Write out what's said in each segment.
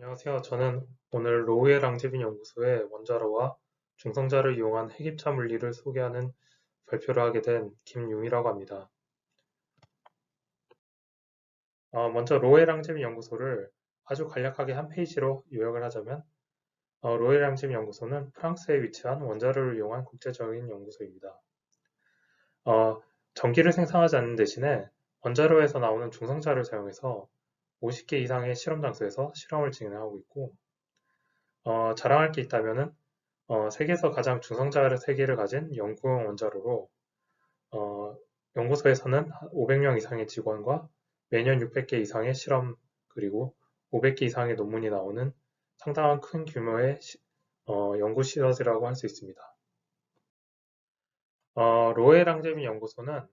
안녕하세요. 저는 오늘 로우엘랑제빈 연구소의 원자로와 중성자를 이용한 핵입자 물리를 소개하는 발표를 하게 된 김용이라고 합니다. 먼저 로우엘랑제빈 연구소를 아주 간략하게 한 페이지로 요약을 하자면 로우엘랑제빈 연구소는 프랑스에 위치한 원자로를 이용한 국제적인 연구소입니다. 어, 전기를 생산하지 않는 대신에 원자로에서 나오는 중성자를 사용해서 50개 이상의 실험 장소에서 실험을 진행하고 있고 자랑할 게 있다면은 세계에서 가장 중성자 세기를 가진 연구용 원자로로 어, 연구소에서는 500명 이상의 직원과 매년 600개 이상의 실험 그리고 500개 이상의 논문이 나오는 상당한 큰 규모의 연구 시설이라고 할 수 있습니다. 로에랑제미 연구소는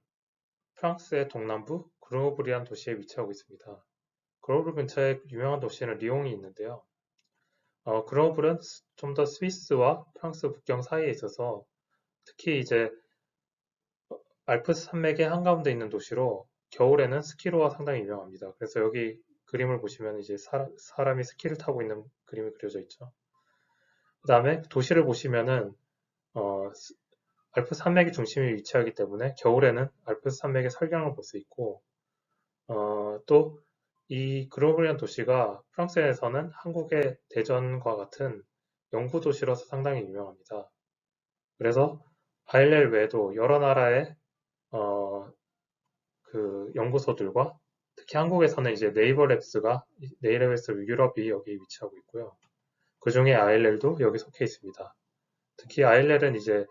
프랑스의 동남부 그로브리안 도시에 위치하고 있습니다. 그로브 근처에 유명한 도시는 리옹이 있는데요. 그로브는 좀 더 스위스와 프랑스 국경 사이에 있어서 특히 이제 알프스 산맥의 한가운데 있는 도시로 겨울에는 스키로가 상당히 유명합니다. 그래서 여기 그림을 보시면 이제 사람이 스키를 타고 있는 그림이 그려져 있죠. 그 다음에 도시를 보시면은 어, 알프스 산맥의 중심이 위치하기 때문에 겨울에는 알프스 산맥의 설경을 볼 수 있고 또 이 그로브리안 도시가 프랑스에서는 한국의 대전과 같은 연구 도시로서 상당히 유명합니다. 그래서 아일렐 외에도 여러 나라의 어, 그 연구소들과 특히 한국에서는 이제 네이버랩스 유럽이 여기 위치하고 있고요. 그 중에 아일렐도 여기 속해 있습니다. 특히 아일렐은 이제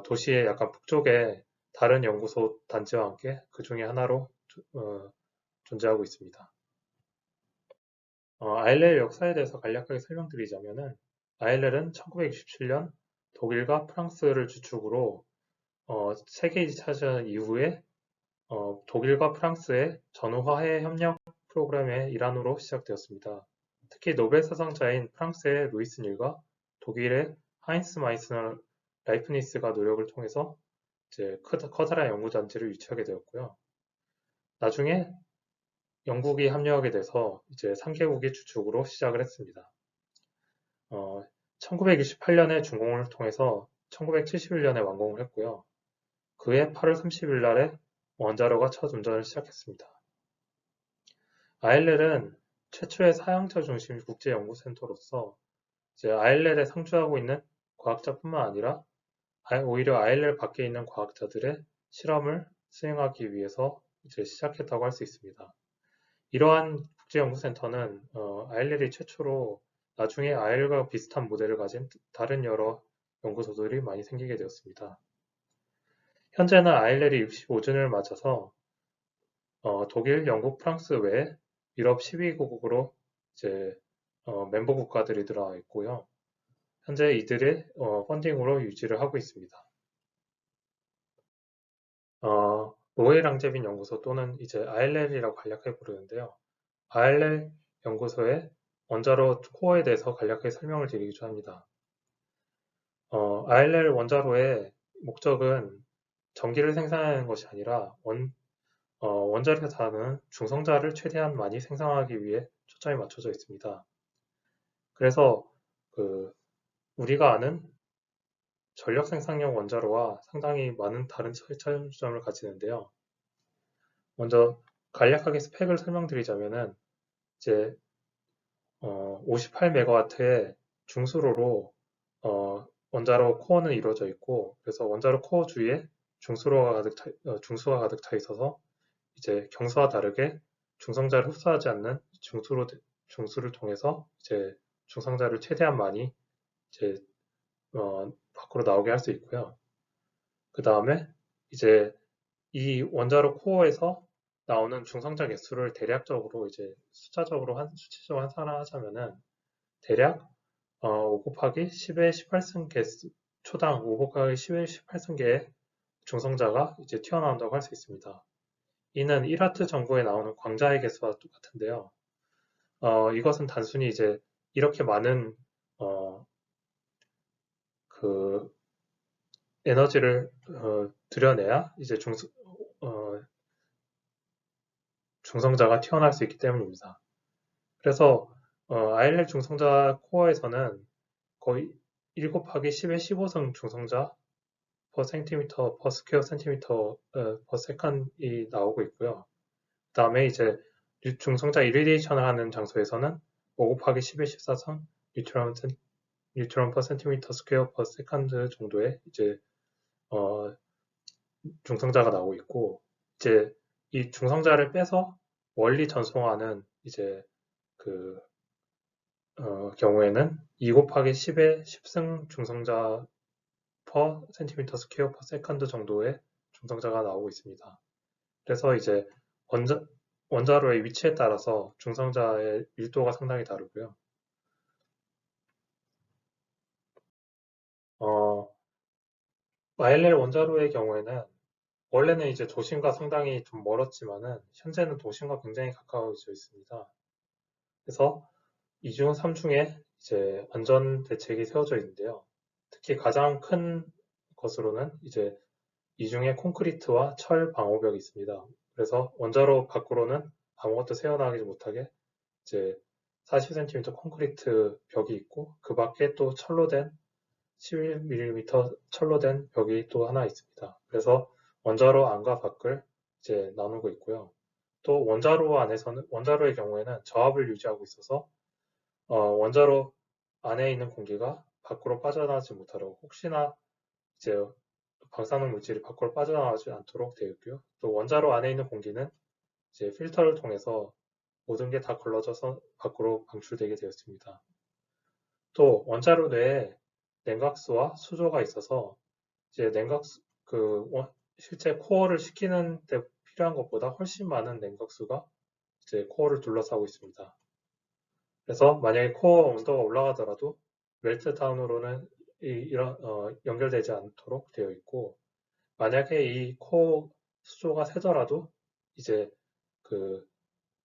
도시의 약간 북쪽에 다른 연구소 단지와 함께 그 중에 하나로 존재하고 있습니다. 아일렐 역사에 대해서 간략하게 설명드리자면은 아일렐은 1967년 독일과 프랑스를 주축으로 세계 2차전 이후에 독일과 프랑스의 전후 화해 협력 프로그램의 일환으로 시작되었습니다. 특히 노벨 사상자인 프랑스의 루이스 닐과 독일의 하인스 마이스너 라이프니스가 노력을 통해서 이제 커다란 연구단지를 유치하게 되었고요. 나중에 영국이 합류하게 돼서 이제 3개국이 주축으로 시작을 했습니다. 1928년에 준공을 통해서 1971년에 완공을 했고요. 그해 8월 30일 날에 원자로가 첫 운전을 시작했습니다. 아일렐은 최초의 사형자 중심 국제연구센터로서 이제 아일렐에 상주하고 있는 과학자뿐만 아니라 오히려 아일렐 밖에 있는 과학자들의 실험을 수행하기 위해서 이제 시작했다고 할 수 있습니다. 이러한 국제연구센터는 아일렐이 최초로 나중에 아일과 비슷한 모델을 가진 다른 여러 연구소들이 많이 생기게 되었습니다. 현재는 아일렐이 65주년을 맞아서 독일, 영국, 프랑스 외에 유럽 12개국으로 이제 멤버 국가들이 들어와 있고요. 현재 이들의 펀딩으로 유지를 하고 있습니다. 로에랑제빈 연구소 또는 이제 아일렐이라고 간략하게 부르는데요. 아일렐 연구소의 원자로 코어에 대해서 간략하게 설명을 드리기도 합니다. 아일렐 원자로의 목적은 전기를 생산하는 것이 아니라 원자력에서 나는 중성자를 최대한 많이 생성하기 위해 초점이 맞춰져 있습니다. 그래서 그 우리가 아는 전력 생산용 원자로와 상당히 많은 다른 차이점을 가지는데요. 먼저 간략하게 스펙을 설명드리자면은 이제 58메가와트의 중수로로 원자로 코어는 이루어져 있고 그래서 원자로 코어 주위에 중수가 가득 차 있어서 이제 경수와 다르게 중성자를 흡수하지 않는 중수를 통해서 이제 중성자를 최대한 많이 이제 밖으로 나오게 할 수 있고요. 그 다음에 이제 이 원자로 코어에서 나오는 중성자 개수를 대략적으로 이제 수치적으로 환산하자면은 대략 5 곱하기 10의 18승 개수 초당 5 곱하기 10의 18승계의 중성자가 이제 튀어나온다고 할 수 있습니다. 이는 1와트 전구에 나오는 광자의 개수와 똑같은데요. 이것은 단순히 이제 이렇게 많은 그 에너지를 들여내야 이제 중성자가 튀어나올 수 있기 때문입니다. 그래서 ILL 중성자 코어에서는 거의 1 곱하기 10의 15성 중성자 per centimeter per square centimeter per second이 나오고 있고요. 그 다음에 이제 중성자 이리디에이션을 하는 장소에서는 5 곱하기 10의 14성 뉴트론 per centimeter square per second 정도의 이제 중성자가 나오고 있고, 이제 이 중성자를 빼서 원리 전송하는 이제 그 경우에는 2 곱하기 10의 10승 중성자 per centimeter square per second 정도의 중성자가 나오고 있습니다. 그래서 이제 원자로의 위치에 따라서 중성자의 밀도가 상당히 다르고요. ILL 원자로의 경우에는 원래는 이제 도심과 상당히 좀 멀었지만은 현재는 도심과 굉장히 가까워져 있습니다. 그래서 2중, 3중에 이제 안전 대책이 세워져 있는데요. 특히 가장 큰 것으로는 이제 2중에 콘크리트와 철 방호벽이 있습니다. 그래서 원자로 밖으로는 아무것도 새어나가지 못하게 이제 40cm 콘크리트 벽이 있고, 그 밖에 또 철로 된 11mm 철로 된 벽이 또 하나 있습니다. 그래서 원자로 안과 밖을 이제 나누고 있고요. 또 원자로의 경우에는 저압을 유지하고 있어서 원자로 안에 있는 공기가 밖으로 빠져나가지 못하도록, 혹시나 이제 방사능 물질이 밖으로 빠져나가지 않도록 되어 있고요. 또 원자로 안에 있는 공기는 이제 필터를 통해서 모든 게 다 걸러져서 밖으로 방출되게 되었습니다. 또 원자로 내에 냉각수와 수조가 있어서 이제 실제 코어를 식히는 데 필요한 것보다 훨씬 많은 냉각수가 이제 코어를 둘러싸고 있습니다. 그래서 만약에 코어 온도가 올라가더라도 멜트다운으로는 연결되지 않도록 되어 있고, 만약에 이 코어 수조가 새더라도 이제 그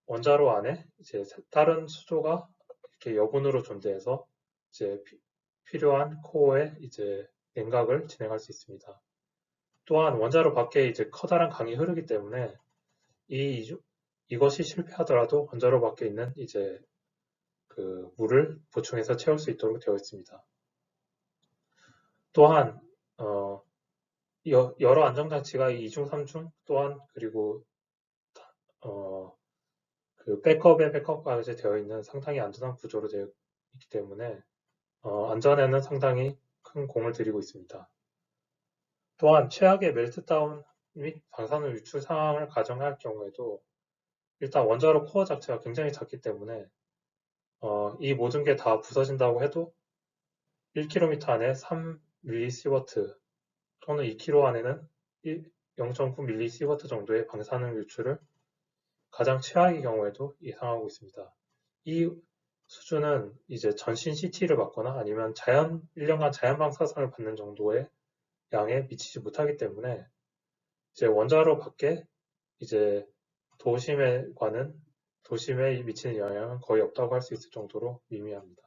원자로 안에 이제 다른 수조가 이렇게 여분으로 존재해서 이제 필요한 코어에 이제 냉각을 진행할 수 있습니다. 또한 원자로 밖에 이제 커다란 강이 흐르기 때문에 이것이 실패하더라도 원자로 밖에 있는 이제 그 물을 보충해서 채울 수 있도록 되어 있습니다. 또한 여러 안정장치가 2중, 3중 또한 그리고 그 백업까지 되어 있는 상당히 안전한 구조로 되어 있기 때문에 안전에는 상당히 큰 공을 들이고 있습니다. 또한 최악의 멜트다운 및 방사능 유출 상황을 가정할 경우에도 일단 원자로 코어 자체가 굉장히 작기 때문에 이 모든 게 다 부서진다고 해도 1km 안에 3mSv 또는 2km 안에는 0.9mSv 정도의 방사능 유출을 가장 최악의 경우에도 예상하고 있습니다. 이 수준은 이제 전신 CT를 받거나 아니면 1년간 자연 방사선을 받는 정도의 양에 미치지 못하기 때문에 이제 원자로 밖에 이제 도심에 미치는 영향은 거의 없다고 할 수 있을 정도로 미미합니다.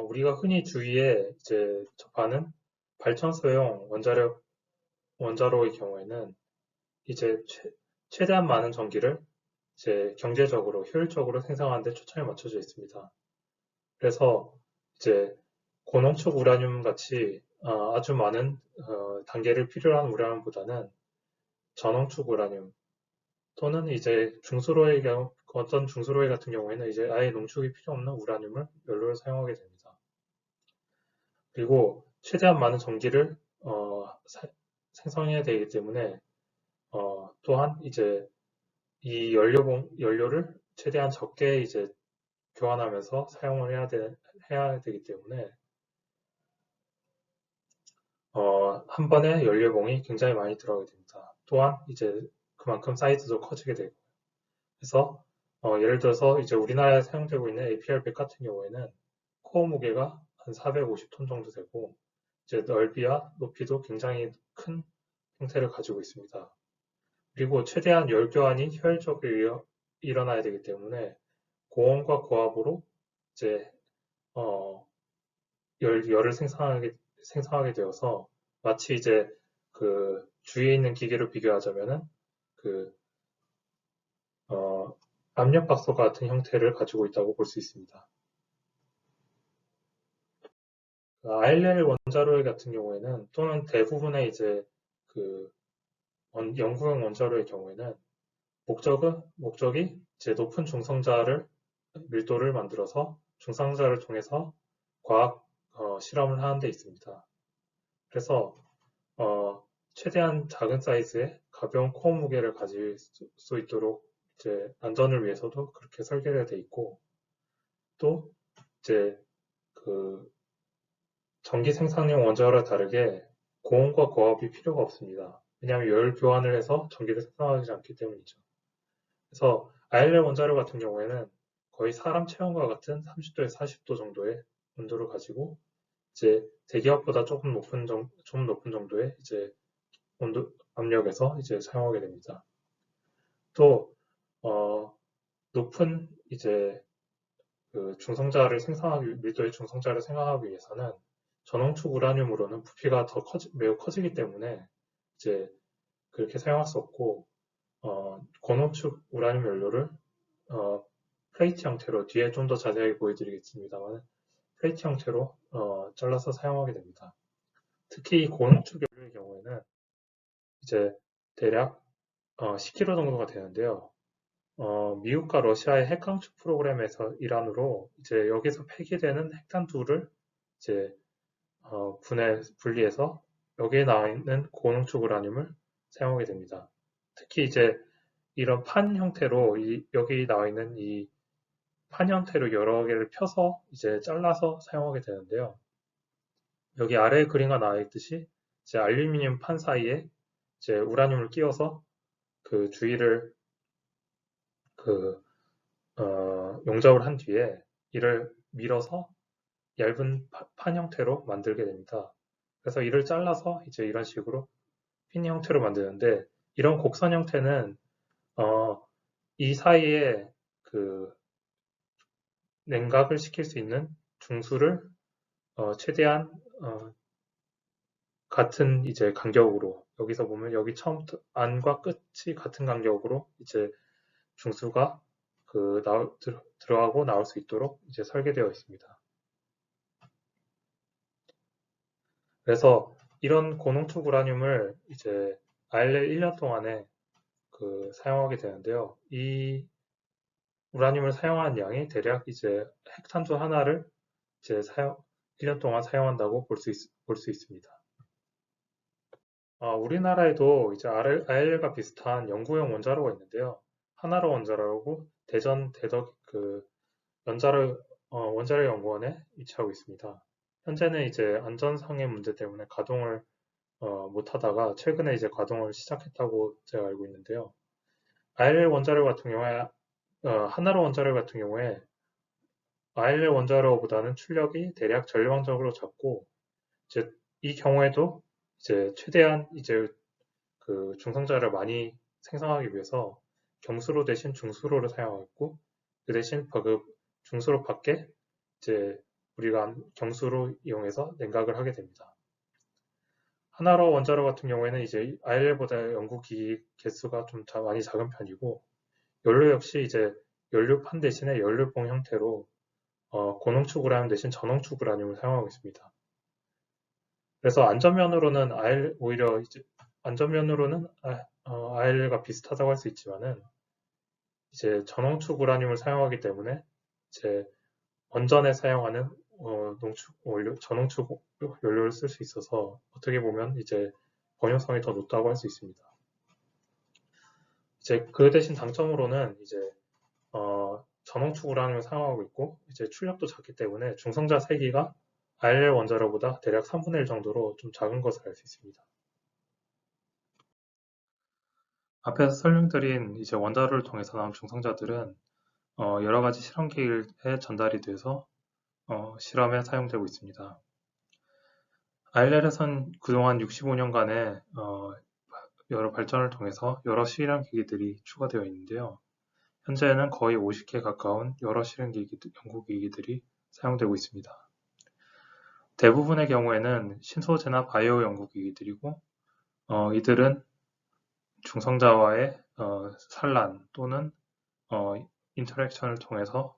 우리가 흔히 주위에 이제 접하는 발전소용 원자로의 경우에는 이제 최대한 많은 전기를 이제 경제적으로 효율적으로 생산하는 데 초점이 맞춰져 있습니다. 그래서 이제 고농축 우라늄 같이 아주 많은 단계를 필요로 한 우라늄보다는 저농축 우라늄 또는 이제 어떤 중수로해 같은 경우에는 이제 아예 농축이 필요 없는 우라늄을 연료로 사용하게 됩니다. 그리고 최대한 많은 전기를 생성해야 되기 때문에 또한 이제 이 연료를 최대한 적게 이제 교환하면서 사용을 해야 되기 때문에 한 번에 연료봉이 굉장히 많이 들어가게 됩니다. 또한 이제 그만큼 사이즈도 커지게 되고, 그래서 예를 들어서 이제 우리나라에 사용되고 있는 APR100 같은 경우에는 코어 무게가 한 450톤 정도 되고, 이제 넓이와 높이도 굉장히 큰 형태를 가지고 있습니다. 그리고 최대한 열 교환이 효율적으로 일어나야 되기 때문에 고온과 고압으로 이제 열을 생성하게 되어서 마치 이제 그 주위에 있는 기계로 비교하자면은 그 압력밥솥 같은 형태를 가지고 있다고 볼 수 있습니다. RL 원자로회 같은 경우에는 또는 대부분의 이제 그 영구형 원자로의 경우에는 목적이 이제 높은 중성자를 밀도를 만들어서 중성자를 통해서 과학 실험을 하는 데 있습니다. 그래서 최대한 작은 사이즈의 가벼운 코어 무게를 가질 수 있도록 이제 안전을 위해서도 그렇게 설계가 돼 있고 또 이제 그 전기 생산용 원자로와 다르게 고온과 고압이 필요가 없습니다. 왜냐하면 열 교환을 해서 전기를 생산하지 않기 때문이죠. 그래서 ILL 원자로 같은 경우에는 거의 사람 체온과 같은 30도에서 40도 정도의 온도를 가지고 이제 대기압보다 좀 높은 정도의 이제 온도 압력에서 이제 사용하게 됩니다. 또 높은 이제 그 밀도의 중성자를 생성하기 위해서는 전원축 우라늄으로는 부피가 매우 커지기 때문에 이제 그렇게 사용할 수 없고 고농축 우라늄 연료를 플레이트 형태로 뒤에 좀 더 자세하게 보여드리겠습니다만 플레이트 형태로 잘라서 사용하게 됩니다. 특히 이 고농축 연료의 경우에는 이제 대략 10kg 정도가 되는데요. 미국과 러시아의 핵 강축 프로그램에서 일환으로 이제 여기서 폐기되는 핵탄두를 이제 분리해서 여기에 나와 있는 고농축 우라늄을 사용하게 됩니다. 특히 이제 이런 판 형태로 여기 나와 있는 이 판 형태로 여러 개를 펴서 이제 잘라서 사용하게 되는데요. 여기 아래에 그림과 나와 있듯이 이제 알루미늄 판 사이에 이제 우라늄을 끼워서 그 주위를 그 용접을 한 뒤에 이를 밀어서 얇은 판 형태로 만들게 됩니다. 그래서 이를 잘라서 이제 이런 식으로 핀 형태로 만드는데 이런 곡선 형태는 이 사이에 그 냉각을 시킬 수 있는 중수를 최대한 같은 이제 간격으로 여기서 보면 여기 처음부터 안과 끝이 같은 간격으로 이제 중수가 들어가고 나올 수 있도록 이제 설계되어 있습니다. 그래서 이런 고농축 우라늄을 이제 ILL 1년 동안에 사용하게 되는데요. 이 우라늄을 사용한 양이 대략 이제 핵탄두 하나를 이제 1년 동안 사용한다고 볼 수 있습니다. 우리나라에도 이제 ILL과 비슷한 연구용 원자로가 있는데요. 하나로 원자로고 대전 대덕 원자로 연구원에 위치하고 있습니다. 현재는 이제 안전상의 문제 때문에 가동을 못하다가 최근에 이제 가동을 시작했다고 제가 알고 있는데요. ILL 원자로 같은 경우에 하나로 원자로 같은 경우에 ILL 원자로보다는 출력이 대략 절반적으로 작고 이제 이 경우에도 이제 최대한 이제 그 중성자를 많이 생성하기 위해서 경수로 대신 중수로를 사용하고 그 대신 중수로 밖에 이제 우리가 경수로 이용해서 냉각을 하게 됩니다. 하나로 원자로 같은 경우에는 이제 ILL보다 연구기기 개수가 좀 많이 작은 편이고 연료 역시 이제 연료판 대신에 연료봉 형태로 고농축 우라늄 대신 전농축 우라늄을 사용하고 있습니다. 그래서 안전면으로는 오히려 이제 안전면으로는 ILL과 비슷하다고 할 수 있지만은 이제 전원축 우라늄을 사용하기 때문에 이제 원전에 사용하는 전원축 연료를 쓸 수 있어서 어떻게 보면 이제 번영성이 더 높다고 할 수 있습니다. 이제 그 대신 장점으로는 이제 전원축 우라늄을 사용하고 있고 이제 출력도 작기 때문에 중성자 세기가 ILL 원자로보다 대략 3분의 1 정도로 좀 작은 것을 알 수 있습니다. 앞에서 설명드린 이제 원자로를 통해서 나온 중성자들은 여러 가지 실험 기기에 전달이 돼서 실험에 사용되고 있습니다. ILL에선 그동안 65년간의 여러 발전을 통해서 여러 실험 기기들이 추가되어 있는데요. 현재는 거의 50개 가까운 여러 연구기기들이 사용되고 있습니다. 대부분의 경우에는 신소재나 바이오 연구기기들이고 이들은 중성자와의 산란 또는 인터랙션을 통해서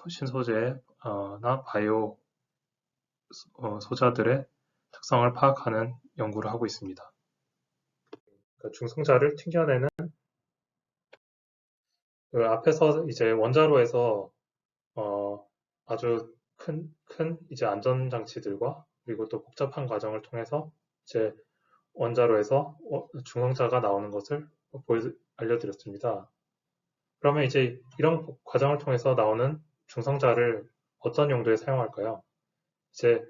신소재나 바이오 소자들의 특성을 파악하는 연구를 하고 있습니다. 그러니까 중성자를 튕겨내는 그 앞에서 이제 원자로에서 아주 큰 이제 안전장치들과 그리고 또 복잡한 과정을 통해서 이제 원자로에서 중성자가 나오는 것을 알려드렸습니다. 그러면 이제 이런 과정을 통해서 나오는 중성자를 어떤 용도에 사용할까요? 이제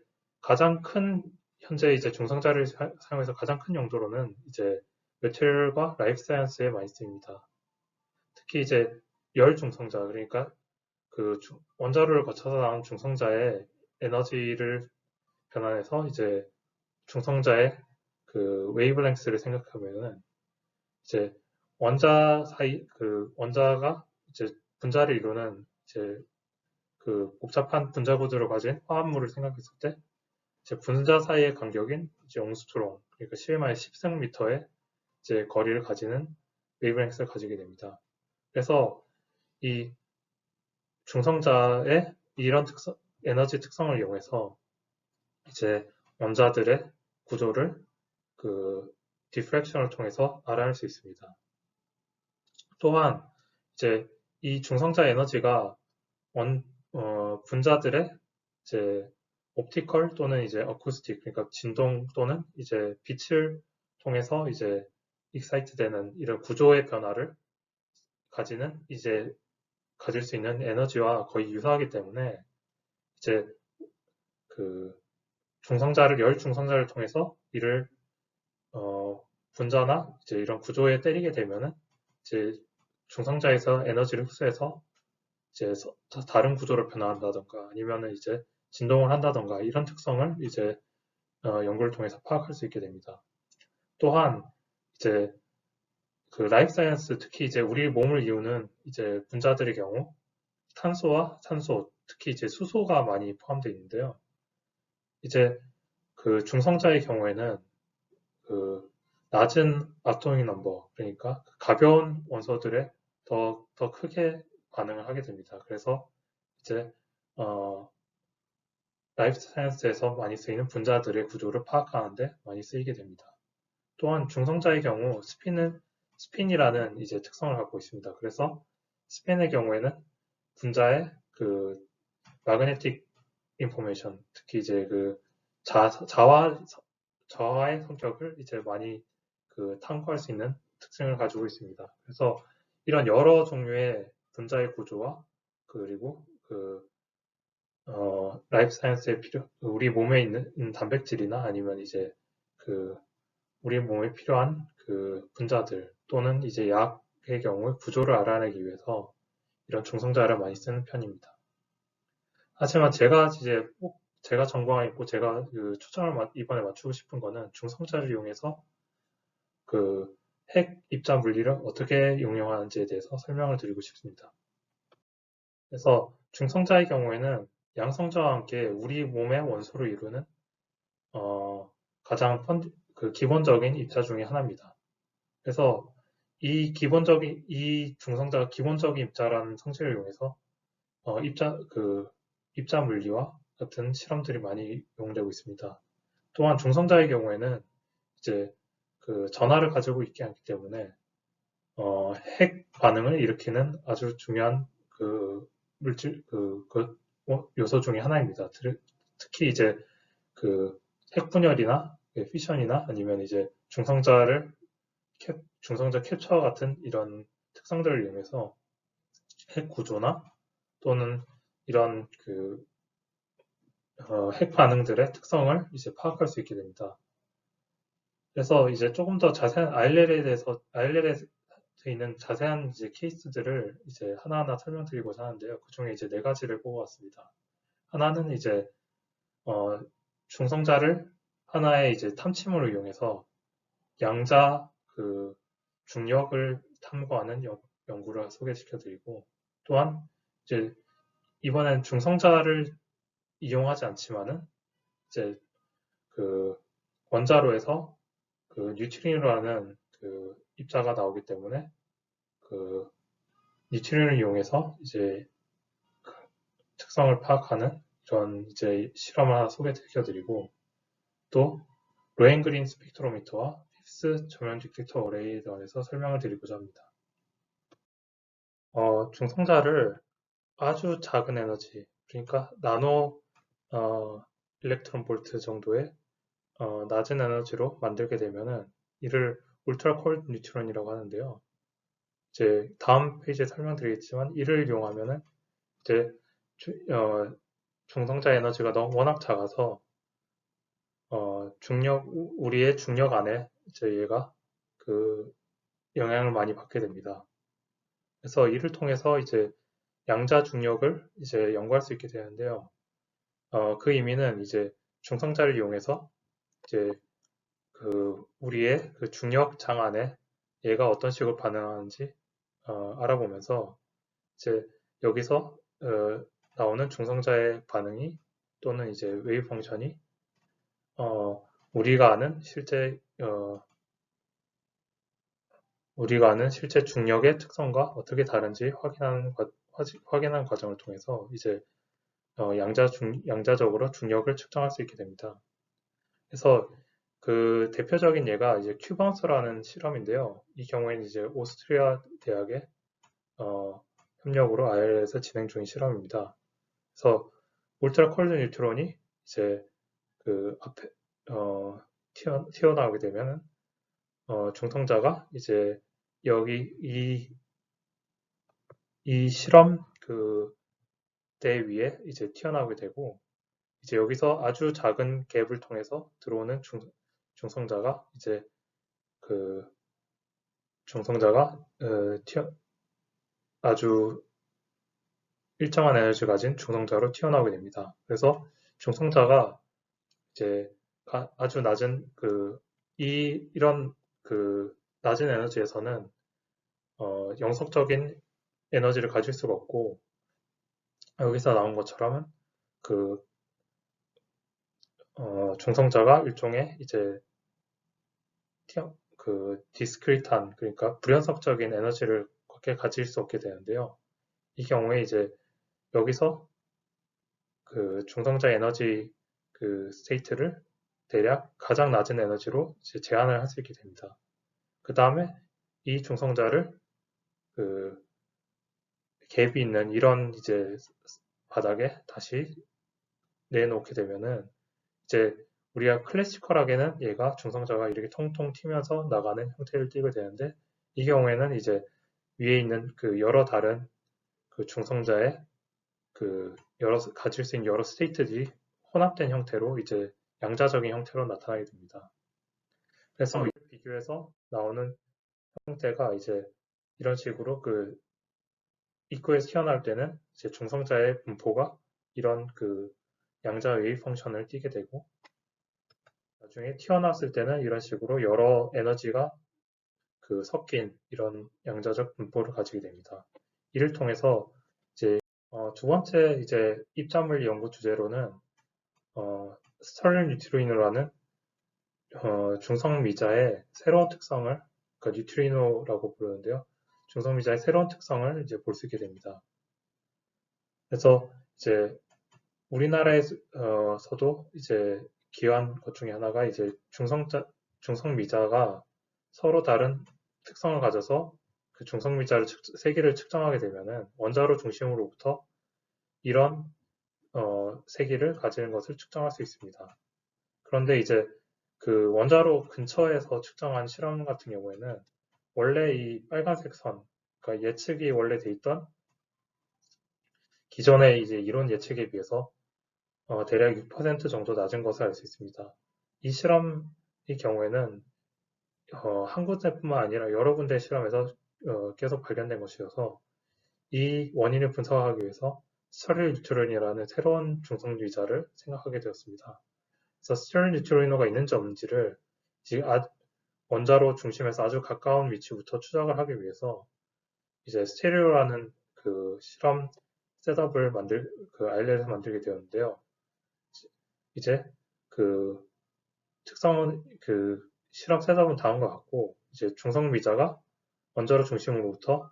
현재 이제 중성자를 사용해서 가장 큰 용도로는 이제 매트리얼과 라이프 사이언스에 많이 쓰입니다. 특히 이제 열 중성자, 그러니까 그 원자로를 거쳐서 나온 중성자의 에너지를 변환해서 이제 중성자의 그 웨이브랭스를 생각하면은 이제 원자가 이제 분자를 이루는 이제 그 복잡한 분자 구조를 가진 화합물을 생각했을 때 이제 분자 사이의 간격인 이제 옹스트롱, 그러니까 10^10승미터의 이제 거리를 가지는 웨이브랭스를 가지게 됩니다. 그래서 이 중성자의 이런 에너지 특성을 이용해서 이제 원자들의 구조를 그 디프렉션을 통해서 알아낼 수 있습니다. 또한 이제 이 중성자 에너지가 분자들의 이제 옵티컬 또는 이제 어쿠스틱, 그러니까 진동 또는 이제 빛을 통해서 이제 익사이트 되는 이런 구조의 변화를 가질 수 있는 에너지와 거의 유사하기 때문에 이제 그 열 중성자를 통해서 이를 분자나 이제 이런 구조에 때리게 되면은 이제 중성자에서 에너지를 흡수해서 이제 다른 구조로 변화한다던가 아니면은 이제 진동을 한다던가 이런 특성을 이제 연구를 통해서 파악할 수 있게 됩니다. 또한 이제 그 라이프 사이언스, 특히 이제 우리 몸을 이루는 이제 분자들의 경우 탄소와 산소, 특히 이제 수소가 많이 포함되어 있는데요. 이제 그 중성자의 경우에는 그 낮은 아토믹 넘버, 그러니까 가벼운 원소들에 더 크게 반응을 하게 됩니다. 그래서 이제 라이프 사이언스에서 많이 쓰이는 분자들의 구조를 파악하는데 많이 쓰이게 됩니다. 또한 중성자의 경우 스핀이라는 이제 특성을 갖고 있습니다. 그래서 스핀의 경우에는 분자의 그 마그네틱 인포메이션, 특히 이제 그 자화의 성격을 이제 많이 그 탐구할 수 있는 특징을 가지고 있습니다. 그래서 이런 여러 종류의 분자의 구조와 그리고 라이프 사이언스에 우리 몸에 있는 단백질이나 아니면 이제 그 우리 몸에 필요한 그 분자들 또는 이제 약의 경우 구조를 알아내기 위해서 이런 중성자를 많이 쓰는 편입니다. 하지만 제가 전공하고 제가 그 초점을 이번에 맞추고 싶은 거는 중성자를 이용해서 그 핵 입자 물리를 어떻게 응용하는지에 대해서 설명을 드리고 싶습니다. 그래서 중성자의 경우에는 양성자와 함께 우리 몸의 원소를 이루는 가장 기본적인 입자 중에 하나입니다. 그래서 이 중성자가 기본적인 입자라는 성질을 이용해서 입자 물리와 같은 실험들이 많이 이용되고 있습니다. 또한 중성자의 경우에는 이제 그 전하를 가지고 있지 않기 때문에 핵 반응을 일으키는 아주 중요한 그 요소 중에 하나입니다. 특히 이제 그 핵 분열이나 피션이나 아니면 이제 중성자 캡처 같은 이런 특성들을 이용해서 핵 구조나 또는 이런 핵 반응들의 특성을 이제 파악할 수 있게 됩니다. 그래서 이제 조금 더 자세한 IRL에 있는 자세한 이제 케이스들을 이제 하나하나 설명드리고자 하는데요. 그 중에 이제 4가지를 뽑아왔습니다. 하나는 이제 중성자를 하나의 이제 탐침으로 이용해서 양자 중력을 탐구하는 연구를 소개시켜드리고, 또한 이제 이번엔 중성자를 이용하지 않지만은 이제 그 원자로에서 뉴트리노라는 입자가 나오기 때문에 뉴트린을 이용해서 이제 특성을 파악하는 이런 이제 실험을 하나 소개시켜드리고, 또 로헨그린 스펙트로미터와 핍스 저면 디텍터 어레이에 대해서 설명을 드리고자 합니다. 중성자를 아주 작은 에너지, 그러니까 나노 일렉트론 볼트 정도의 낮은 에너지로 만들게 되면은 이를 울트라 콜드 뉴트론이라고 하는데요. 이제 다음 페이지에 설명드리겠지만 이를 이용하면은 이제 중성자 에너지가 워낙 작아서 우리의 중력 안에 이제 얘가 그 영향을 많이 받게 됩니다. 그래서 이를 통해서 이제 양자 중력을 이제 연구할 수 있게 되는데요. 그 의미는 이제 중성자를 이용해서 이제 우리의 그 중력장 안에 얘가 어떤 식으로 반응하는지 알아보면서 이제 여기서 나오는 중성자의 반응이 또는 이제 웨이브 펑션이 우리가 아는 실제 중력의 특성과 어떻게 다른지 확인하는 과정을 통해서 이제 양자적으로 중력을 측정할 수 있게 됩니다. 그래서 그 대표적인 예가 이제 큐바운스라는 실험인데요. 이 경우에는 이제 오스트리아 대학의 협력으로 IL에서 진행 중인 실험입니다. 그래서 울트라 콜드 뉴트론이 이제 그 앞에 튀어나오게 되면은 중성자가 이제 여기 이 실험 대 위에 이제 튀어나오게 되고, 이제 여기서 아주 작은 갭을 통해서 들어오는 중성자가 이제 그 중성자가 아주 일정한 에너지를 가진 중성자로 튀어나오게 됩니다. 그래서 중성자가 이제 아주 낮은 이런 낮은 에너지에서는 영속적인 에너지를 가질 수가 없고, 여기서 나온 것처럼 중성자가 일종의 이제 디스크리트한, 그러니까 불연속적인 에너지를 그렇게 가질 수 없게 되는데요. 이 경우에 이제 여기서 중성자 에너지 스테이트를 대략 가장 낮은 에너지로 이제 제한을 할 수 있게 됩니다. 그 다음에 이 중성자를 갭이 있는 이런 이제 바닥에 다시 내놓게 되면은 이제 우리가 클래시컬하게는 얘가 중성자가 이렇게 통통 튀면서 나가는 형태를 띠게 되는데, 이 경우에는 이제 위에 있는 여러 다른 중성자의 가질 수 있는 여러 스테이트들이 혼합된 형태로 이제 양자적인 형태로 나타나게 됩니다. 그래서 이를 비교해서 나오는 형태가 이제 이런 식으로 입구에서 튀어나올 때는 이제 중성자의 분포가 이런 양자 웨이브 펑션을 띠게 되고, 나중에 튀어나왔을 때는 이런 식으로 여러 에너지가 섞인 이런 양자적 분포를 가지게 됩니다. 이를 통해서 이제 두 번째 이제 입자물 연구 주제로는 스털링 뉴트리노라는 중성미자의 새로운 특성을, 그러니까 뉴트리노라고 부르는데요. 중성미자의 새로운 특성을 이제 볼 수 있게 됩니다. 그래서 이제 우리나라에서도 이제 기여한 것 중에 하나가 이제 중성미자가 서로 다른 특성을 가져서 그 중성미자를 세기를 측정하게 되면은 원자로 중심으로부터 이런 세기를 가지는 것을 측정할 수 있습니다. 그런데 이제 원자로 근처에서 측정한 실험 같은 경우에는 원래 이 빨간색 선, 그러니까 예측이 원래 돼 있던 기존의 이제 이론 예측에 비해서 대략 6% 정도 낮은 것을 알 수 있습니다. 이 실험의 경우에는 한 군데뿐만 아니라 여러 군데 실험에서 계속 발견된 것이어서 이 원인을 분석하기 위해서 스테릴 뉴트론이라는 새로운 중성유자를 생각하게 되었습니다. 그래서 스테릴 뉴트리노가 있는지 없는지를 원자로 중심에서 아주 가까운 위치부터 추적을 하기 위해서 이제 스테레오라는 실험 셋업을 아일렛에서 만들게 되었는데요. 이제 특성은 실험 셋업은 다음과 같고, 이제 중성미자가 원자로 중심으로부터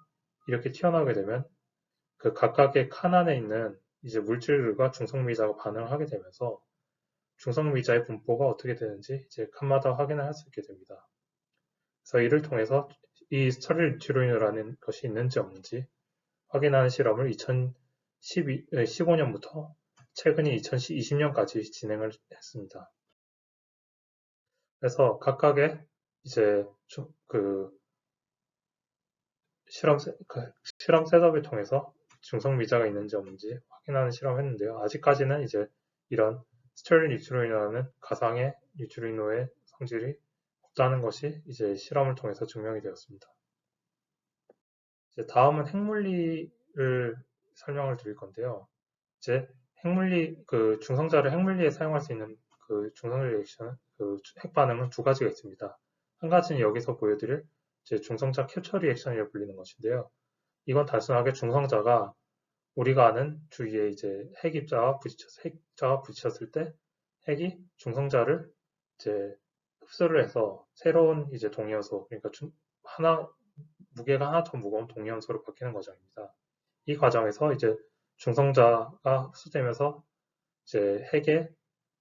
이렇게 튀어나오게 되면 그 각각의 칸 안에 있는 이제 물질들과 중성미자가 반응을 하게 되면서 중성미자의 분포가 어떻게 되는지 이제 칸마다 확인을 할 수 있게 됩니다. 그래서 이를 통해서 이 스테릴 뉴트리노라는 것이 있는지 없는지 확인하는 실험을 2015년부터 최근에 2020년까지 진행을 했습니다. 그래서 각각의 이제 그 실험 셋업을 통해서 중성미자가 있는지 없는지 확인하는 실험을 했는데요. 아직까지는 이제 이런 스테릴 뉴트리노라는 가상의 뉴트리노의 성질이 없다는 것이 이제 실험을 통해서 증명이 되었습니다. 이제 다음은 핵물리를 설명을 드릴 건데요. 이제 그 중성자를 핵물리에 사용할 수 있는 그 중성 리액션, 그 핵반응은 두 가지가 있습니다. 한 가지는 여기서 보여드릴 이제 중성자 캡처 리액션이라고 불리는 것인데요. 이건 단순하게 중성자가 우리가 아는 주위에 이제 핵자가 부딪혔을 때 핵이 중성자를 이제 흡수를 해서 새로운 이제 동위원소, 그러니까 무게가 하나 더 무거운 동위원소로 바뀌는 과정입니다. 이 과정에서 이제 중성자가 흡수되면서 이제 핵에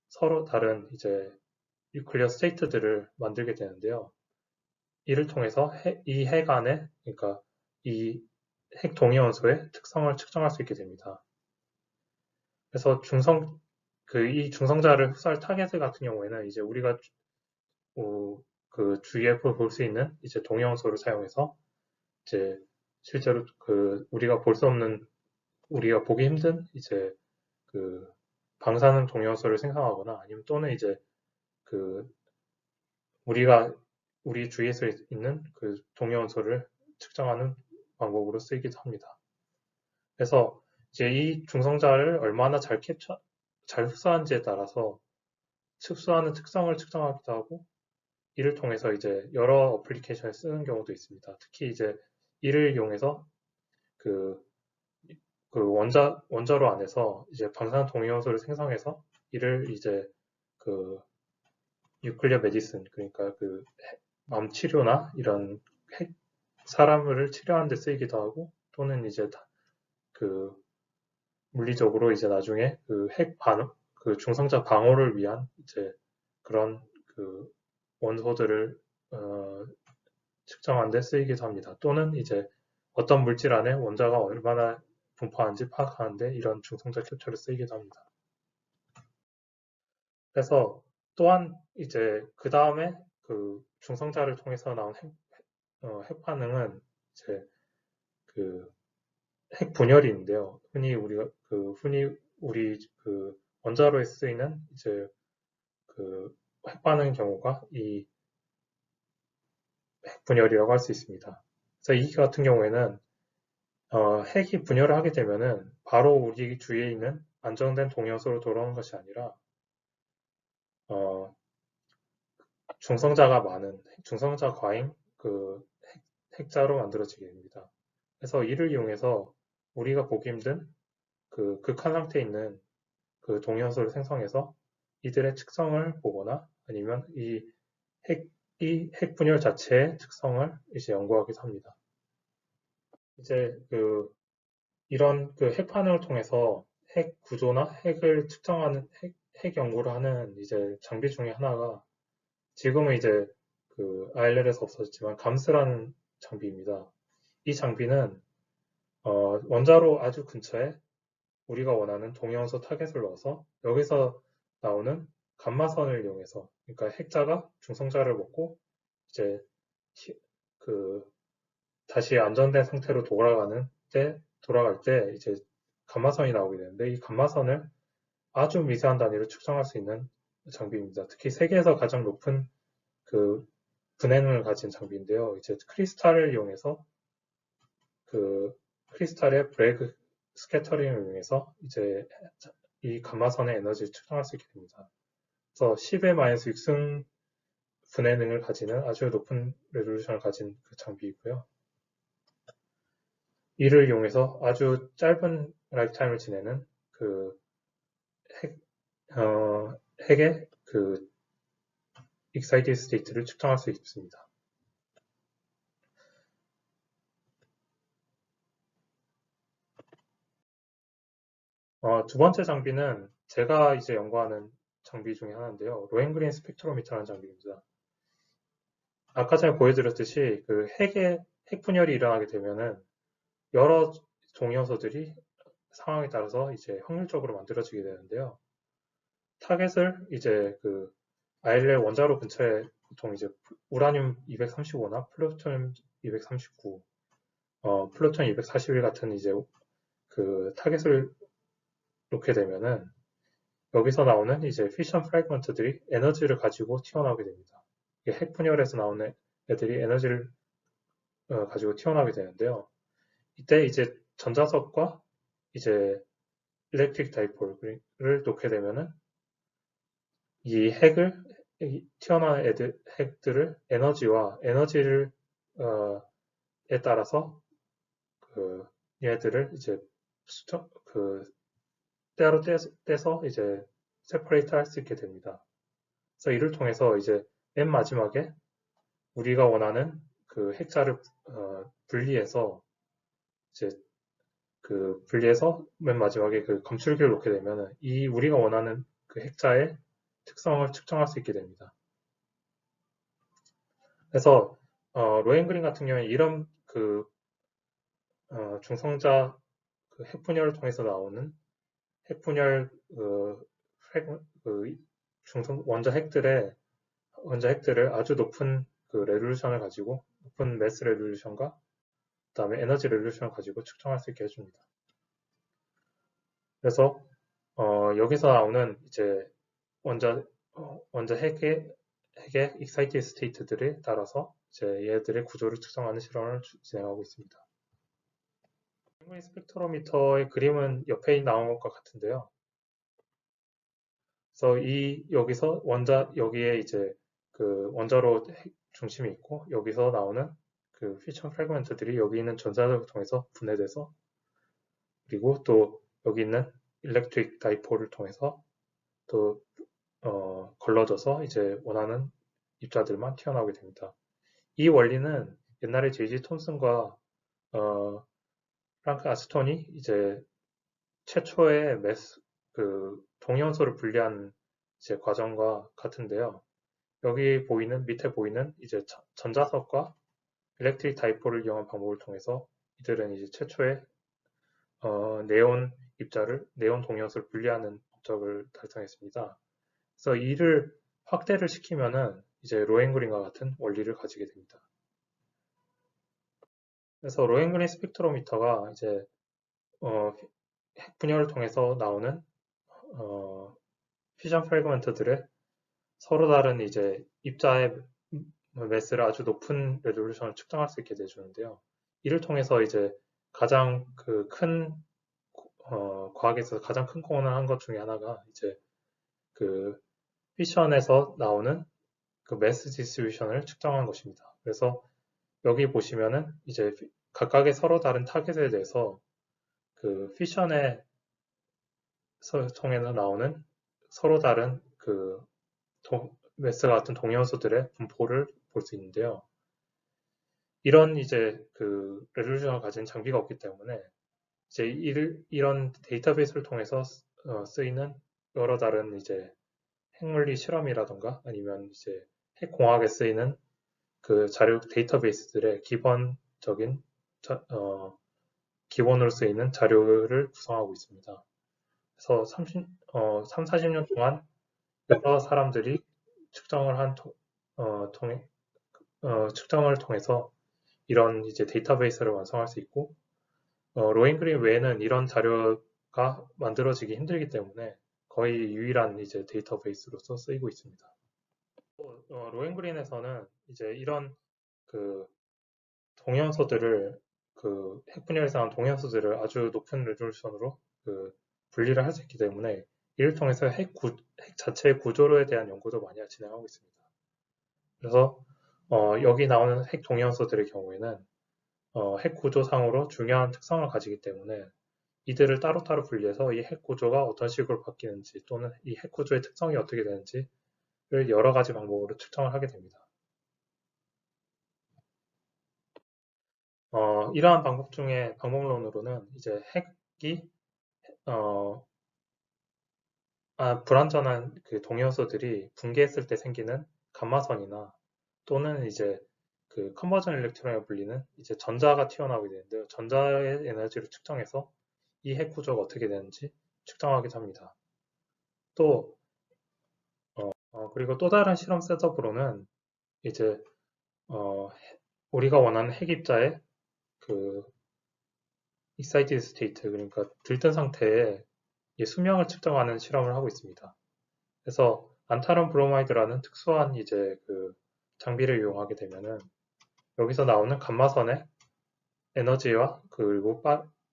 서로 다른 이제 뉴클리어 스테이트들을 만들게 되는데요. 이를 통해서 이 핵 안에, 그러니까 이 핵 동위원소의 특성을 측정할 수 있게 됩니다. 그래서 이 중성자를 흡수할 타겟 같은 경우에는 이제 우리가 그 주위에 볼 수 있는 이제 동위원소를 사용해서 이제 실제로 그 우리가 볼 수 없는, 우리가 보기 힘든 이제 그 방사능 동위원소를 생성하거나 아니면 또는 이제 그 우리 주위에서 있는 그 동위원소를 측정하는 방법으로 쓰이기도 합니다. 그래서 이제 이 중성자를 얼마나 잘 흡수하는지에 따라서 흡수하는 특성을 측정하기도 하고, 이를 통해서 이제 여러 어플리케이션에 쓰는 경우도 있습니다. 특히 이제 이를 이용해서 그 원자로 안에서 이제 방사능 동위원소를 생성해서 이를 이제 그 뉴클리어 메디슨, 그러니까 그 암 치료나 이런 사람을 치료하는 데 쓰이기도 하고, 또는 이제 그 물리적으로 이제 나중에 그 중성자 방어를 위한 이제 그런 그 원소들을 측정하는 데 쓰이기도 합니다. 또는 이제 어떤 물질 안에 원자가 얼마나 분포하는지 파악하는데 이런 중성자 캡처를 쓰이기도 합니다. 그래서 또한 이제 그 다음에 그 중성자를 통해서 나온 핵 반응은 이제 그 핵 분열인데요. 흔히 우리 그 원자로에 쓰이는 이제 그 핵 반응의 경우가 이 핵 분열이라고 할 수 있습니다. 그래서 이 같은 경우에는 핵이 분열을 하게 되면은 바로 우리 주위에 있는 안정된 동위원소로 돌아오는 것이 아니라 중성자가 많은 중성자 과잉 그 핵자로 만들어지게 됩니다. 그래서 이를 이용해서 우리가 보기 힘든 그 극한 상태에 있는 그 동위원소를 생성해서 이들의 특성을 보거나 아니면 핵 분열 자체의 특성을 이제 연구하기도 합니다. 이제 이런 핵 반응을 통해서 핵 구조나 핵을 측정하는 핵 연구를 하는 이제 장비 중에 하나가 지금은 이제 그 ILL에서 없어졌지만 감스라는 장비입니다. 이 장비는 원자로 아주 근처에 우리가 원하는 동위원소 타겟을 넣어서 여기서 나오는 감마선을 이용해서, 그러니까 핵자가 중성자를 먹고 이제 그 다시 안전된 상태로 돌아갈 때 이제 감마선이 나오게 되는데, 이 감마선을 아주 미세한 단위로 측정할 수 있는 장비입니다. 특히 세계에서 가장 높은 그 분해능을 가진 장비인데요. 이제 크리스탈을 이용해서 그 크리스탈의 브레이크 스캐터링을 이용해서 이제 이 감마선의 에너지를 측정할 수 있게 됩니다. 그래서 10의 마이너스 6승 분해능을 가지는 아주 높은 레졸루션을 가진 그 장비이고요. 이를 이용해서 아주 짧은 라이프타임을 지내는 그 핵의 그 excited state를 측정할 수 있습니다. 두 번째 장비는 제가 이제 연구하는 장비 중에 하나인데요. 로엔그린 스펙트로미터라는 장비입니다. 아까 전에 보여드렸듯이 그 핵 분열이 일어나게 되면은 여러 동위원소들이 상황에 따라서 이제 확률적으로 만들어지게 되는데요. 타겟을 이제 그 ILL 원자로 근처에 보통 이제 우라늄 235나 플루토늄 239, 플루토늄 241 같은 이제 그 타겟을 놓게 되면은 여기서 나오는 이제 피션 프래그먼트들이 에너지를 가지고 튀어나오게 됩니다. 핵 분열에서 나오는 애들이 에너지를 가지고 튀어나오게 되는데요. 이때 이제 전자석과 이제 일렉트릭 다이폴을 놓게 되면은 이 튀어나온 핵들을 에너지를 에 따라서 그 얘들을 이제 그 따로 떼서 이제 세퍼레이트 할 수 있게 됩니다. 그래서 이를 통해서 이제 맨 마지막에 우리가 원하는 그 핵자를 분리해서 이제 분리해서 맨 마지막에 그 검출기를 놓게 되면 이 우리가 원하는 그 핵자의 특성을 측정할 수 있게 됩니다. 그래서 로엔그린 같은 경우에 이런 그 중성자 그 핵분열을 통해서 나오는 핵분열 그 원자 핵들을 아주 높은 그 레졸루션을 가지고 높은 매스 레졸루션과 그다음에 에너지 레졸루션을 가지고 측정할 수 있게 해줍니다. 그래서 여기서 나오는 이제 원자 핵의 excited state들에 따라서 이제 얘들의 구조를 측정하는 실험을 진행하고 있습니다. 펭귄 스펙트로미터의 그림은 옆에 나온 것과 같은데요. 그래서 여기서 여기에 이제 그 원자로 중심이 있고 여기서 나오는 그 피션 프래그먼트들이 여기 있는 전자석을 통해서 분해돼서 그리고 또 여기 있는 일렉트릭 다이폴을 통해서 또 걸러져서 이제 원하는 입자들만 튀어나오게 됩니다. 이 원리는 옛날에 제이지 톰슨과 프랑크 아스톤이 이제 최초의 그 동위원소를 분리한 이제 과정과 같은데요. 밑에 보이는 이제 전자석과 일렉트릭 다이폴을 이용한 방법을 통해서 이들은 이제 최초의 네온 동위원소를 분리하는 목적을 달성했습니다. 그래서 이를 확대를 시키면은 이제 로엔그린과 같은 원리를 가지게 됩니다. 그래서 로엔그린 스펙트로미터가 이제 핵 분열을 통해서 나오는 퓨전 프래그먼트들의 서로 다른 이제 입자의 매스를 아주 높은 레졸루션을 측정할 수 있게 해주는데요. 이를 통해서 이제 가장 과학에서 가장 큰 공헌을 한 것 중에 하나가 이제 그 피션에서 나오는 그 매스 디스트리뷰션을 측정한 것입니다. 그래서 여기 보시면은 이제 각각의 서로 다른 타겟에 대해서 그 피션의 통해서 나오는 서로 다른 그 매스가 같은 동위원소들의 분포를 볼 수 있는데요. 이런 이제 그 레졸루션을 가진 장비가 없기 때문에 이제 이런 데이터베이스를 통해서 쓰이는 여러 다른 이제 핵물리 실험이라던가 아니면 이제 핵공학에 쓰이는 그 자료 데이터베이스들의 기본으로 쓰이는 자료를 구성하고 있습니다. 그래서 3, 40년 동안 여러 사람들이 측정을 통해서 이런 이제 데이터베이스를 완성할 수 있고 로엔그린 외에는 이런 자료가 만들어지기 힘들기 때문에 거의 유일한 이제 데이터베이스로서 쓰이고 있습니다. 로엔그린에서는 이제 이런 그 동위원소들을 그 핵분열에서 나온 동위원소들을 아주 높은 레졸루션으로 그 분리를 할 수 있기 때문에 이를 통해서 핵 자체의 구조로에 대한 연구도 많이 진행하고 있습니다. 그래서 여기 나오는 핵 동위원소들의 경우에는 핵 구조상으로 중요한 특성을 가지기 때문에 이들을 따로따로 분리해서 이 핵 구조가 어떤 식으로 바뀌는지 또는 이 핵 구조의 특성이 어떻게 되는지를 여러 가지 방법으로 측정을 하게 됩니다. 이러한 방법론으로는 이제 핵이 불완전한 그 동위원소들이 붕괴했을 때 생기는 감마선이나 또는 이제 그 컨버전 일렉트론이라고 불리는 이제 전자가 튀어나오게 되는데요. 전자의 에너지를 측정해서 이 핵 구조가 어떻게 되는지 측정하기도 합니다. 또 그리고 또 다른 실험 셋업으로는 이제 우리가 원하는 핵 입자의 그 excited state, 그러니까 들뜬 상태의 수명을 측정하는 실험을 하고 있습니다. 그래서 안타론 브로마이드라는 특수한 이제 그 장비를 이용하게 되면은 여기서 나오는 감마선의 에너지와 그리고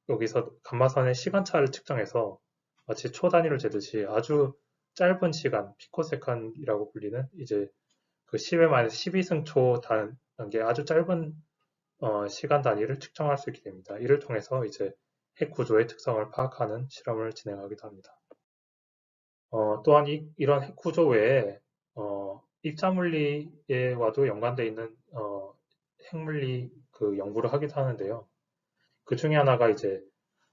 여기서 감마선의 시간차를 측정해서 마치 초 단위로 재듯이 아주 짧은 시간, 피코세컨이라고 불리는 이제 그 10의 마이너스 12승초 단계 아주 짧은 시간 단위를 측정할 수 있게 됩니다. 이를 통해서 이제 핵 구조의 특성을 파악하는 실험을 진행하기도 합니다. 또한 이런 핵 구조 외에 입자물리와도 연관되어 있는 핵물리 그 연구를 하기도 하는데요. 그 중에 하나가 이제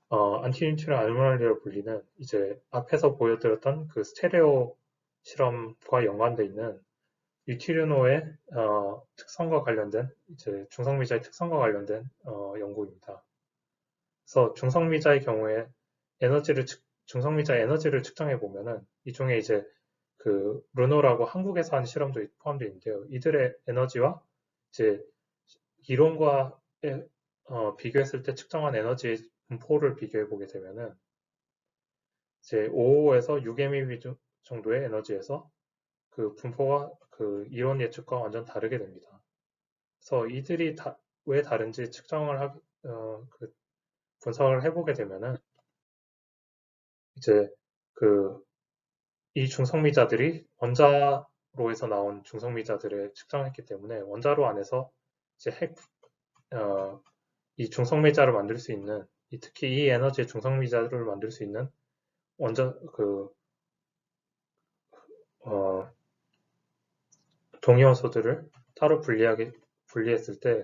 안티뉴트리노 아노말리로 불리는 이제 앞에서 보여드렸던 그 스테레오 실험과 연관되어 있는 뉴트리노의 특성과 관련된 이제 중성미자의 특성과 관련된 연구입니다. 그래서 중성미자의 경우에 중성미자의 에너지를 측정해 보면은 이 중에 이제 그 르노라고 한국에서 한 실험도 포함되어 있는데요. 이들의 에너지와 이제 이론과 비교했을 때 측정한 에너지의 분포를 비교해 보게 되면은 이제 5에서 6 MeV 정도의 에너지에서 그 분포가 그 이론 예측과 완전 다르게 됩니다. 그래서 이들이 왜 다른지 그 분석을 해보게 되면은 이제 그 이 중성미자들이 원자로에서 나온 중성미자들을 측정했기 때문에 원자로 안에서 이제 이 중성미자를 만들 수 있는 특히 이 에너지의 중성미자를 만들 수 있는 원자 동위원소들을 따로 분리했을 때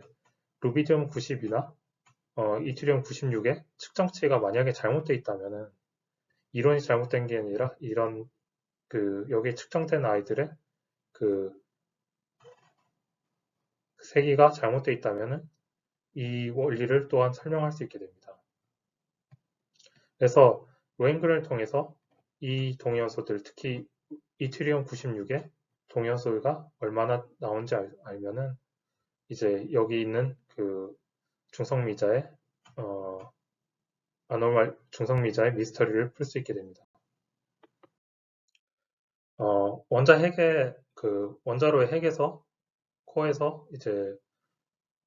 루비디움 90이나 이트리움 96의 측정치가 만약에 잘못되어 있다면은 이론이 잘못된 게 아니라 이런 여기에 측정된 아이들의 그 세기가 잘못되어 있다면은 이 원리를 또한 설명할 수 있게 됩니다. 그래서 로앵글을 통해서 이 동위원소들, 특히 이트리움 96의 동위원소가 얼마나 나온지 알면은 이제 여기 있는 그 중성미자의 중성미자의 미스터리를 풀 수 있게 됩니다. 원자로의 핵에서 코어에서 이제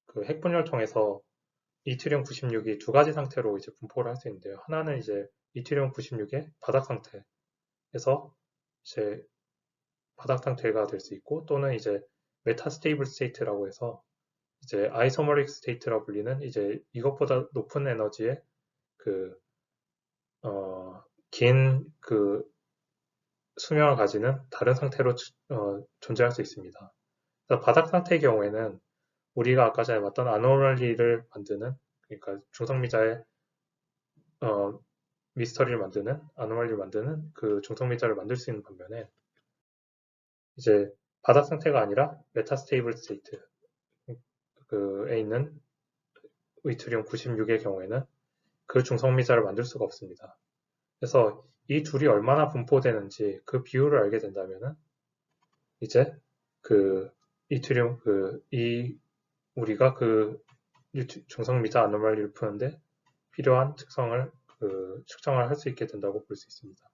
그 핵분열 통해서 이트리움 96이 두 가지 상태로 이제 분포를 할 수 있는데요. 하나는 이제 이트리움 96의 바닥 상태에서 이제 바닥 상태가 될 수 있고 또는 이제 메타스테이블 스테이트라고 해서 이제 아이소머릭 스테이트라고 불리는 이제 이것보다 높은 에너지의 긴 수명을 가지는 다른 상태로 존재할 수 있습니다. 바닥 상태의 경우에는 우리가 아까 전에 봤던 아노말리를 만드는 그러니까 중성미자의 미스터리를 만드는 아노말리를 만드는 그 중성미자를 만들 수 있는 반면에 이제 바닥 상태가 아니라 메타스테이블 스테이트에 있는 이트리움 96의 경우에는 그 중성미자를 만들 수가 없습니다. 그래서 이 둘이 얼마나 분포되는지 그 비율을 알게 된다면은 이제 이트리움 우리가 중성미자 아노말리를 푸는데 필요한 특성을 측정을 할 수 있게 된다고 볼 수 있습니다.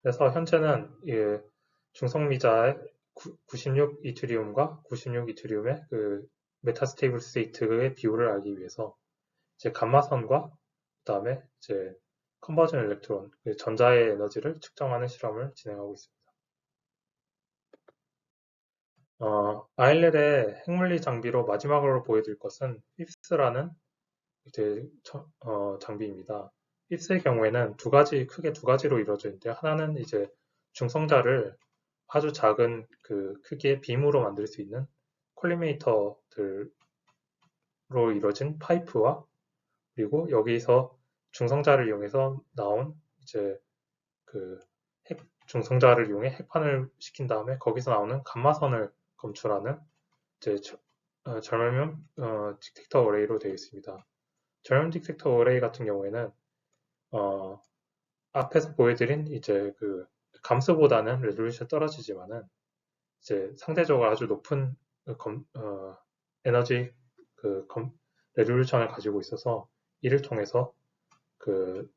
그래서 현재는 중성미자의 96 이트리움과 96 이트리움의 메타스테이블 스테이트의 비율을 알기 위해서 이제 감마선과 그다음에 이제 컨버전 일렉트론, 전자의 에너지를 측정하는 실험을 진행하고 있습니다. 아일렛의 핵물리 장비로 마지막으로 보여드릴 것은 휩스라는 장비입니다. 휩스의 경우에는 크게 두 가지로 이루어져 있는데요. 하나는 이제 중성자를 아주 작은 크기의 빔으로 만들 수 있는 콜리메이터들로 이루어진 파이프와 그리고 여기서 중성자를 이용해서 나온 이제 그 중성자를 이용해 핵판을 시킨 다음에 거기서 나오는 감마선을 검출하는 이제 절묘 딕텍터 어레이로 되어 있습니다. 절묘 딕텍터 어레이 같은 경우에는 앞에서 보여드린 이제 그 감수보다는 레졸루션 떨어지지만은 이제 상대적으로 아주 높은 에너지 레졸루션을 가지고 있어서 이를 통해서 그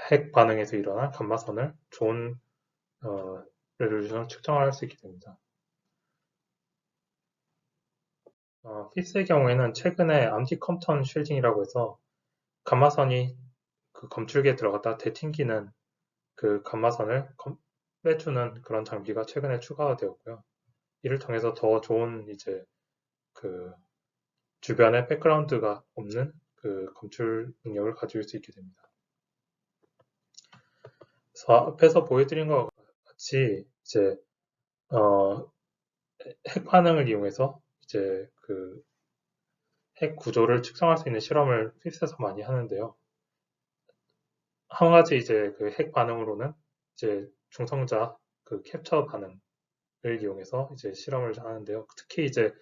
핵 반응에서 일어난 감마선을 좋은 레졸루션을 측정할 수 있게 됩니다. 핍스의 경우에는 최근에 암티컴턴 쉴딩이라고 해서 감마선이 그 검출기에 들어갔다 되튕기는 그 감마선을 빼주는 그런 장비가 최근에 추가가 되었고요. 이를 통해서 더 좋은 이제 그 주변에 백그라운드가 없는 그 검출 능력을 가질 수 있게 됩니다. 그래서 앞에서 보여드린 것 같이 이제 핵 반응을 이용해서 이제 그 핵 구조를 측정할 수 있는 실험을 핍스에서 많이 하는데요. 한 가지 이제 그 핵 반응으로는 이제 중성자 그 캡처 반응을 이용해서 이제 실험을 하는데요. 특히 이제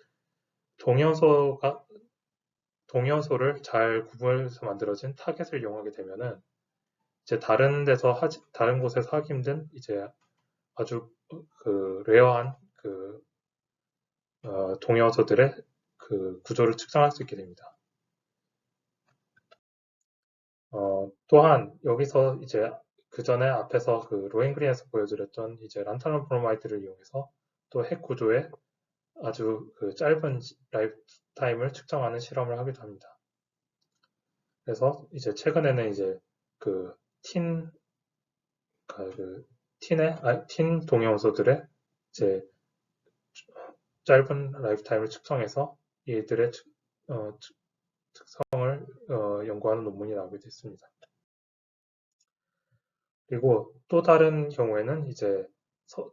동요소를 잘 구분해서 만들어진 타겟을 이용하게 되면은 이제 다른 곳에서 하기 힘든 이제 아주 그 레어한 그 동요소들의 그 구조를 측정할 수 있게 됩니다. 또한 여기서 이제 그 전에 앞에서 그 로엔그린에서 보여드렸던 이제 란타론 브로마이드를 이용해서 또 핵 구조의 아주 그 짧은 라이프 타임을 측정하는 실험을 하기도 합니다. 그래서 이제 최근에는 이제 그 틴 동요소들의 이제 짧은 라이프 타임을 측정해서 이들의 특성을 연구하는 논문이 나오게 됐습니다. 그리고 또 다른 경우에는 이제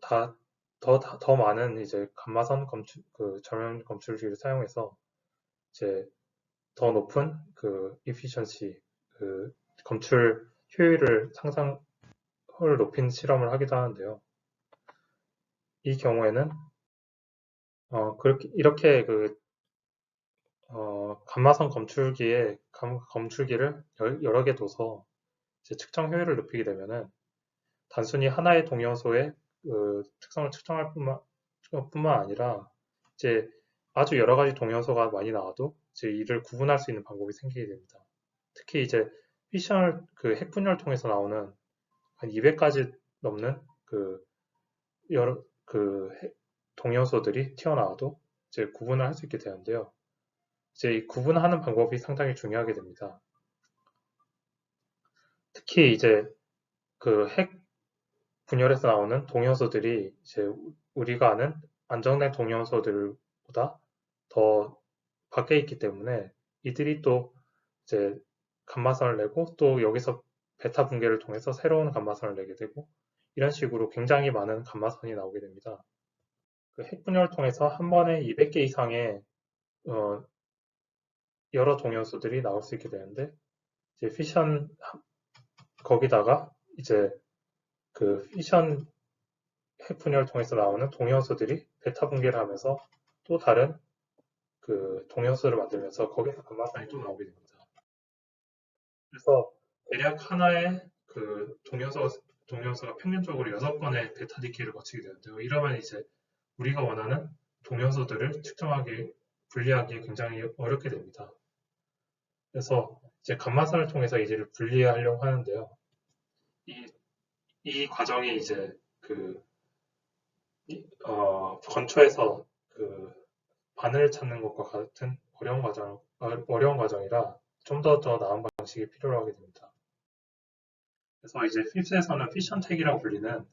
더 많은 이제 감마선 절면 검출기를 사용해서 이제 더 높은 그 efficiency, 그 검출 효율을 높인 실험을 하기도 하는데요. 이 경우에는 이렇게 감마선 검출기를 여러 개 둬서 이제 측정 효율을 높이게 되면은 단순히 하나의 동요소의 그 특성을 측정할 뿐만 아니라 이제 아주 여러 가지 동요소가 많이 나와도 이제 이를 구분할 수 있는 방법이 생기게 됩니다. 특히 이제 그 핵분열을 통해서 나오는 한 200가지 넘는 여러 동요소들이 튀어나와도 이제 구분을 할 수 있게 되는데요. 이제 이 구분하는 방법이 상당히 중요하게 됩니다. 특히 이제 그 핵 분열에서 나오는 동요소들이 이제 우리가 아는 안정된 동요소들보다 더 밖에 있기 때문에 이들이 또 이제 감마선을 내고 또 여기서 베타 붕괴를 통해서 새로운 감마선을 내게 되고 이런 식으로 굉장히 많은 감마선이 나오게 됩니다. 그 핵분열을 통해서 한 번에 200개 이상의 여러 동요소들이 나올 수 있게 되는데 이제 피션 거기다가 이제 그 피션 핵분열을 통해서 나오는 동요소들이 베타 붕괴를 하면서 또 다른 그 동요소를 만들면서 거기서 감마선이 또 나오게 됩니다. 그래서 대략 하나의 그 동요소가 평균적으로 6번의 베타 디케이를 거치게 되는데요. 이러면 이제 우리가 원하는 동요소들을 분리하기 굉장히 어렵게 됩니다. 그래서 이제 감마선을 통해서 이제를 분리하려고 하는데요. 이 과정이 이제 건초에서 그 바늘을 찾는 것과 같은 어려운 과정이라 좀 더 나은 방식이 필요로 하게 됩니다. 그래서 이제 핍스에서는 피션 택이라고 불리는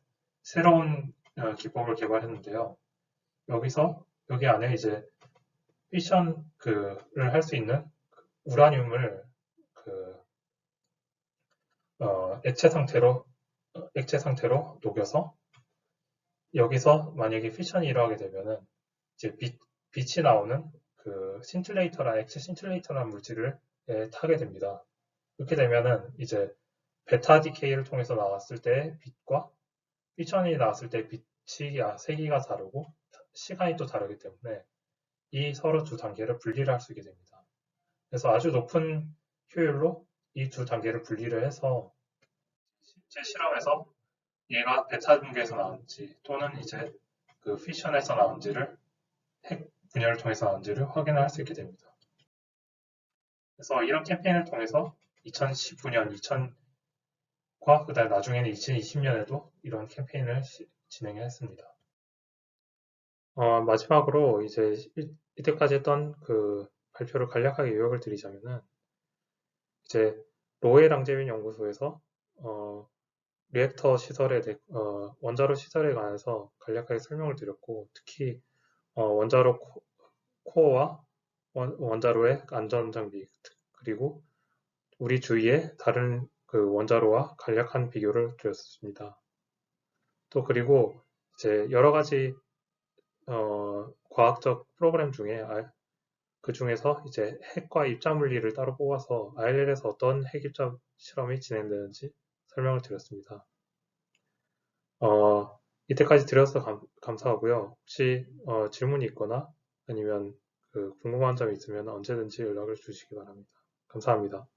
새로운 기법을 개발했는데요. 여기 안에 이제 피션을 할 수 있는 우라늄을 액체 상태로 녹여서 여기서 만약에 피션이 일어나게 되면은 이제 빛이 나오는 그 액체 신틀레이터라는 물질을 타게 됩니다. 이렇게 되면은 이제 베타 디케이를 통해서 나왔을 때 빛과 휘천이 나왔을 때 빛이 세기가 다르고 시간이 또 다르기 때문에 이 서로 두 단계를 분리를 할 수 있게 됩니다. 그래서 아주 높은 효율로 이 두 단계를 분리를 해서 실제 실험에서 얘가 베타 분계에서 나왔는지 또는 이제 그 피션에서 나온지를 핵 분열을 통해서 나온지를 확인할 수 있게 됩니다. 그래서 이런 캠페인을 통해서 2019년, 2000과 그다음 나중에는 2020년에도 이런 캠페인을 진행했습니다. 마지막으로 이제 이때까지 했던 그 발표를 간략하게 요약을 드리자면은 이제 로에 랑제빈 연구소에서 리액터 시설에 원자로 시설에 관해서 간략하게 설명을 드렸고 특히 원자로 코어와 원자로의 안전 장비 그리고 우리 주위의 다른 그 원자로와 간략한 비교를 드렸습니다. 또 그리고 이제 여러 가지 과학적 프로그램 중에 그 중에서 이제 핵과 입자 물리를 따로 뽑아서 ILL에서 어떤 핵 입자 실험이 진행되는지 설명을 드렸습니다. 이때까지 들어서 감사하고요. 혹시 질문이 있거나 아니면 그 궁금한 점이 있으면 언제든지 연락을 주시기 바랍니다. 감사합니다.